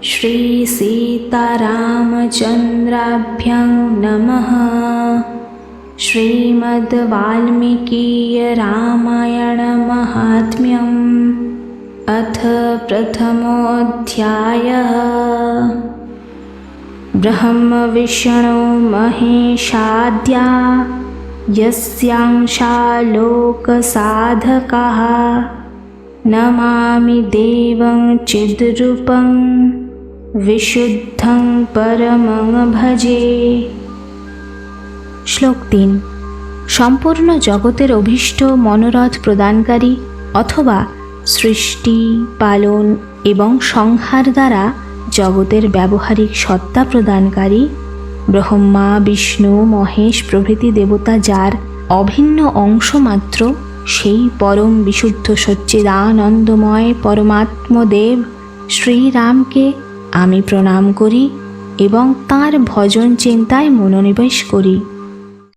श्री सीतारामचन्द्राभ्यां नमः। श्रीमद्वाल्मीकीय रामायण महात्म्यम् अथ प्रथमोऽध्यायः। ब्रह्म विष्णु महेशाद्या यस्यांशा लोकसाधकाः नमामि देवं चिद्रूपं विशुद्धं परमं भजे। শ্লোক ৩। সম্পূর্ণ জগতের অভীষ্ট মনোরথ প্রদানকারী অথবা সৃষ্টি, পালন এবং সংহার দ্বারা জগতের ব্যবহারিক সত্তা প্রদানকারী ব্রহ্মা, বিষ্ণু, মহেশ প্রভৃতি দেবতা যার অভিন্ন অংশ মাত্র, সেই পরম বিশুদ্ধ সচ্চিদানন্দময় পরমাত্মদেব শ্রীরামকে আমি প্রণাম করি এবং তাঁর ভজন চিন্তায় মনোনিবেশ করি।